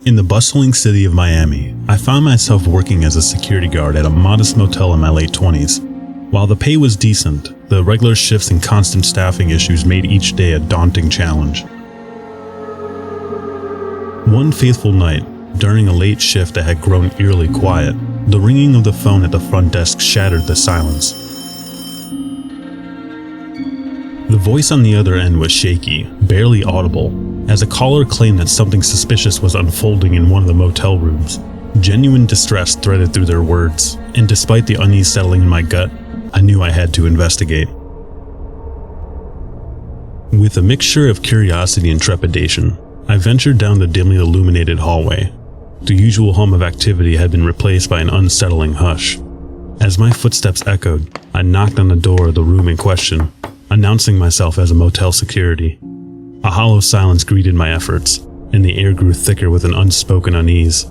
In the bustling city of Miami, I found myself working as a security guard at a modest motel in my late 20s. While the pay was decent, the regular shifts and constant staffing issues made each day a daunting challenge. One fateful night, during a late shift that had grown eerily quiet, the ringing of the phone at the front desk shattered the silence. The voice on the other end was shaky, barely audible, as a caller claimed that something suspicious was unfolding in one of the motel rooms. Genuine distress threaded through their words, and despite the unease settling in my gut, I knew I had to investigate. With a mixture of curiosity and trepidation, I ventured down the dimly illuminated hallway. The usual hum of activity had been replaced by an unsettling hush. As my footsteps echoed, I knocked on the door of the room in question, announcing myself as a motel security. A hollow silence greeted my efforts, and the air grew thicker with an unspoken unease.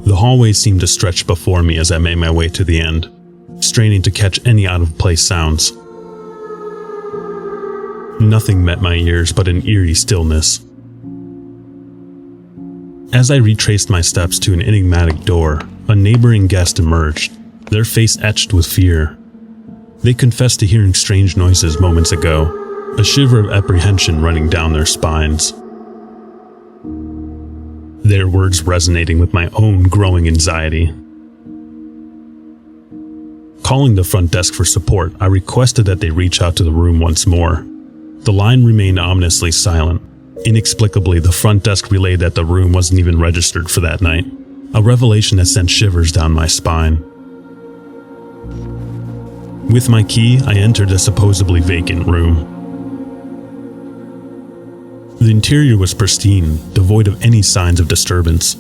The hallway seemed to stretch before me as I made my way to the end, straining to catch any out-of-place sounds. Nothing met my ears but an eerie stillness. As I retraced my steps to an enigmatic door, a neighboring guest emerged, their face etched with fear. They confessed to hearing strange noises moments ago, a shiver of apprehension running down their spines. Their words resonating with my own growing anxiety. Calling the front desk for support, I requested that they reach out to the room once more. The line remained ominously silent. Inexplicably, the front desk relayed that the room wasn't even registered for that night, a revelation that sent shivers down my spine. With my key, I entered the supposedly vacant room. The interior was pristine, devoid of any signs of disturbance.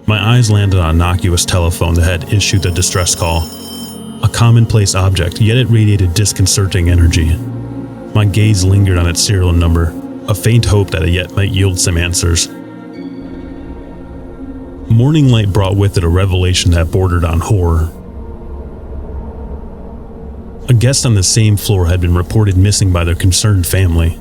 My eyes landed on a innocuous telephone that had issued the distress call. A commonplace object, yet it radiated disconcerting energy. My gaze lingered on its serial number, a faint hope that it yet might yield some answers. Morning light brought with it a revelation that bordered on horror. A guest on the same floor had been reported missing by their concerned family.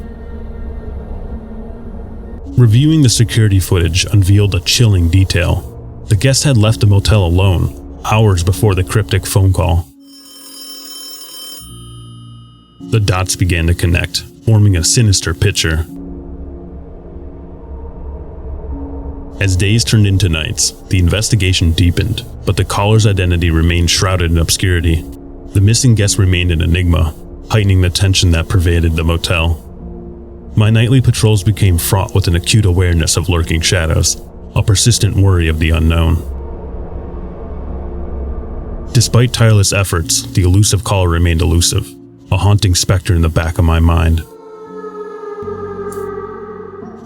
Reviewing the security footage unveiled a chilling detail. The guest had left the motel alone, hours before the cryptic phone call. The dots began to connect, forming a sinister picture. As days turned into nights, the investigation deepened, but the caller's identity remained shrouded in obscurity. The missing guest remained an enigma, heightening the tension that pervaded the motel. My nightly patrols became fraught with an acute awareness of lurking shadows, a persistent worry of the unknown. Despite tireless efforts, the elusive caller remained elusive, a haunting specter in the back of my mind.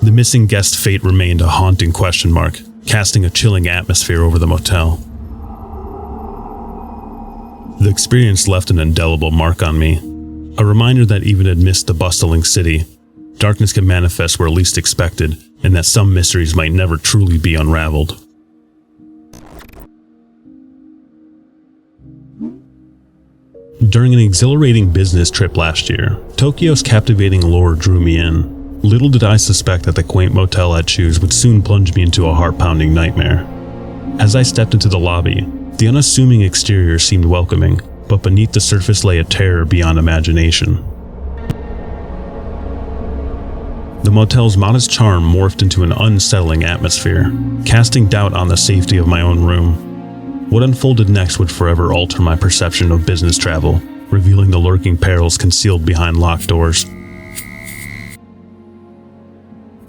The missing guest's fate remained a haunting question mark, casting a chilling atmosphere over the motel. The experience left an indelible mark on me, a reminder that even amidst the bustling city, darkness can manifest where least expected, and that some mysteries might never truly be unraveled. During an exhilarating business trip last year, Tokyo's captivating lure drew me in. Little did I suspect that the quaint motel I'd choose would soon plunge me into a heart-pounding nightmare. As I stepped into the lobby, the unassuming exterior seemed welcoming, but beneath the surface lay a terror beyond imagination. The motel's modest charm morphed into an unsettling atmosphere, casting doubt on the safety of my own room. What unfolded next would forever alter my perception of business travel, revealing the lurking perils concealed behind locked doors.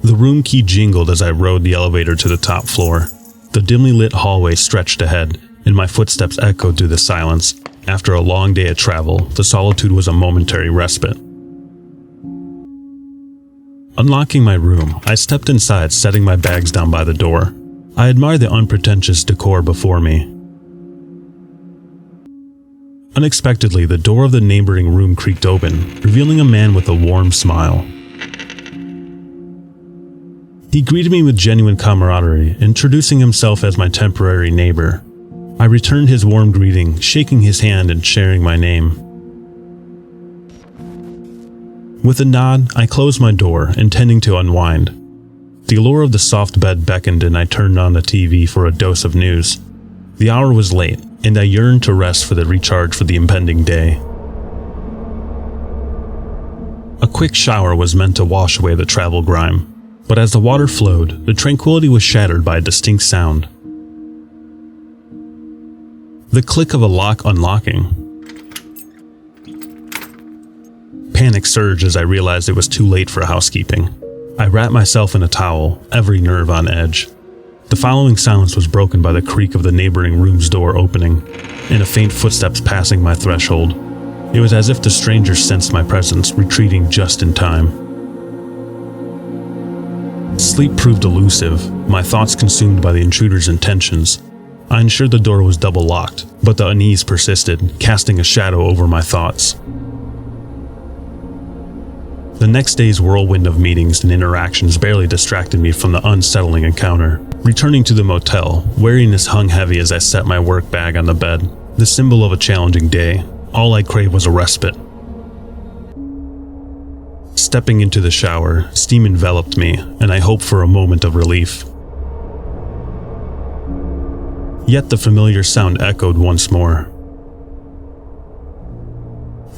The room key jingled as I rode the elevator to the top floor. The dimly lit hallway stretched ahead, and my footsteps echoed through the silence. After a long day of travel, the solitude was a momentary respite. Unlocking my room, I stepped inside, setting my bags down by the door. I admired the unpretentious decor before me. Unexpectedly, the door of the neighboring room creaked open, revealing a man with a warm smile. He greeted me with genuine camaraderie, introducing himself as my temporary neighbor. I returned his warm greeting, shaking his hand and sharing my name. With a nod, I closed my door, intending to unwind. The allure of the soft bed beckoned and I turned on the TV for a dose of news. The hour was late, and I yearned to rest for the recharge for the impending day. A quick shower was meant to wash away the travel grime, but as the water flowed, the tranquility was shattered by a distinct sound. The click of a lock unlocking. Panic surged as I realized it was too late for housekeeping. I wrapped myself in a towel, every nerve on edge. The following silence was broken by the creak of the neighboring room's door opening, and a faint footsteps passing my threshold. It was as if the stranger sensed my presence, retreating just in time. Sleep proved elusive, my thoughts consumed by the intruder's intentions. I ensured the door was double locked, but the unease persisted, casting a shadow over my thoughts. The next day's whirlwind of meetings and interactions barely distracted me from the unsettling encounter. Returning to the motel, weariness hung heavy as I set my work bag on the bed, the symbol of a challenging day. All I craved was a respite. Stepping into the shower, steam enveloped me, and I hoped for a moment of relief. Yet the familiar sound echoed once more.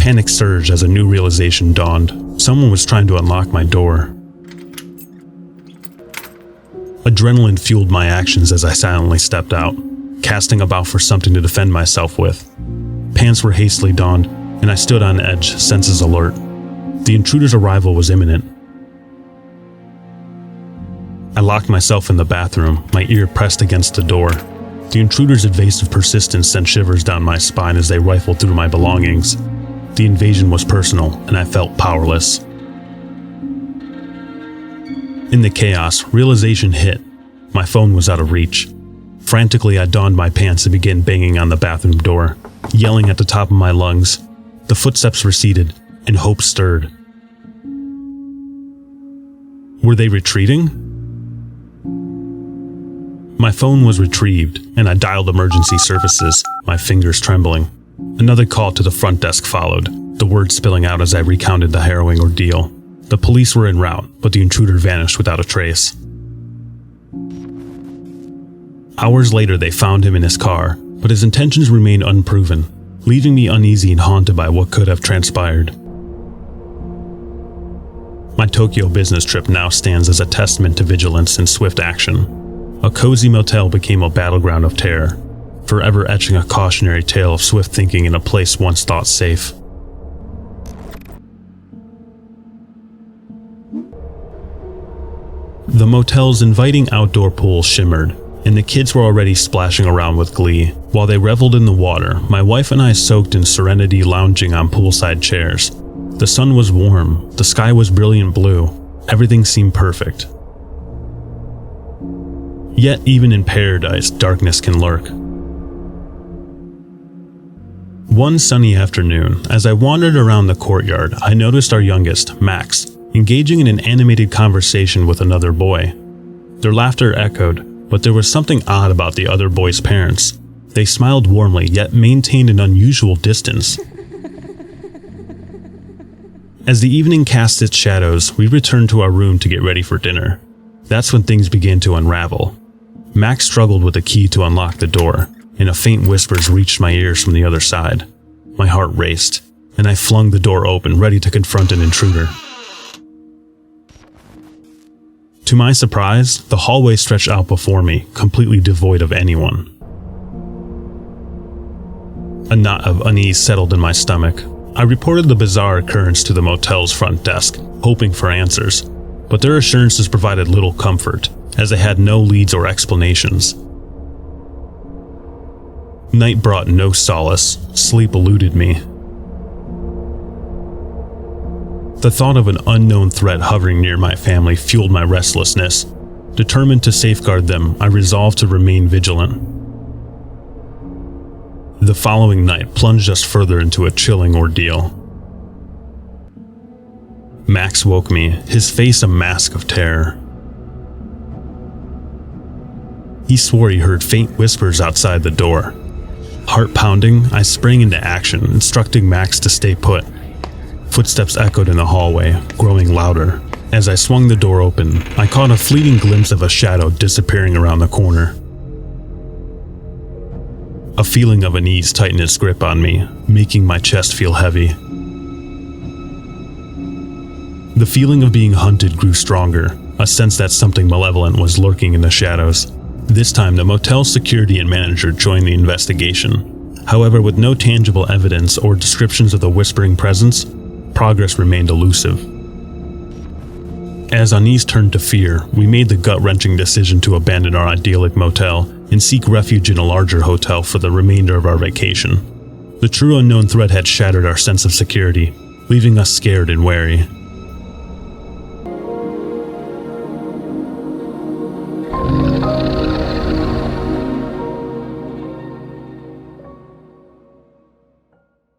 Panic surged as a new realization dawned. Someone was trying to unlock my door. Adrenaline fueled my actions as I silently stepped out, casting about for something to defend myself with. Pants were hastily donned, and I stood on edge, senses alert. The intruder's arrival was imminent. I locked myself in the bathroom, my ear pressed against the door. The intruder's evasive persistence sent shivers down my spine as they rifled through my belongings. The invasion was personal, and I felt powerless. In the chaos, realization hit. My phone was out of reach. Frantically, I donned my pants and began banging on the bathroom door, yelling at the top of my lungs. The footsteps receded, and hope stirred. Were they retreating? My phone was retrieved, and I dialed emergency services, my fingers trembling. Another call to the front desk followed, the words spilling out as I recounted the harrowing ordeal. The police were en route, but the intruder vanished without a trace. Hours later, they found him in his car, but his intentions remained unproven, leaving me uneasy and haunted by what could have transpired. My Tokyo business trip now stands as a testament to vigilance and swift action. A cozy motel became a battleground of terror, forever etching a cautionary tale of swift thinking in a place once thought safe. The motel's inviting outdoor pool shimmered, and the kids were already splashing around with glee. While they reveled in the water, my wife and I soaked in serenity, lounging on poolside chairs. The sun was warm, the sky was brilliant blue, everything seemed perfect. Yet even in paradise, darkness can lurk. One sunny afternoon, as I wandered around the courtyard, I noticed our youngest, Max, engaging in an animated conversation with another boy. Their laughter echoed, but there was something odd about the other boy's parents. They smiled warmly, yet maintained an unusual distance. As the evening cast its shadows, we returned to our room to get ready for dinner. That's when things began to unravel. Max struggled with the key to unlock the door, and a faint whispers reached my ears from the other side. My heart raced, and I flung the door open, ready to confront an intruder. To my surprise, the hallway stretched out before me, completely devoid of anyone. A knot of unease settled in my stomach. I reported the bizarre occurrence to the motel's front desk, hoping for answers, but their assurances provided little comfort, as they had no leads or explanations. Night brought no solace, sleep eluded me. The thought of an unknown threat hovering near my family fueled my restlessness. Determined to safeguard them, I resolved to remain vigilant. The following night plunged us further into a chilling ordeal. Max woke me, his face a mask of terror. He swore he heard faint whispers outside the door. Heart pounding, I sprang into action, instructing Max to stay put. Footsteps echoed in the hallway, growing louder. As I swung the door open, I caught a fleeting glimpse of a shadow disappearing around the corner. A feeling of unease tightened its grip on me, making my chest feel heavy. The feeling of being hunted grew stronger, a sense that something malevolent was lurking in the shadows. This time, the motel's security and manager joined the investigation. However, with no tangible evidence or descriptions of the whispering presence, progress remained elusive. As unease turned to fear, we made the gut-wrenching decision to abandon our idyllic motel and seek refuge in a larger hotel for the remainder of our vacation. The true unknown threat had shattered our sense of security, leaving us scared and wary.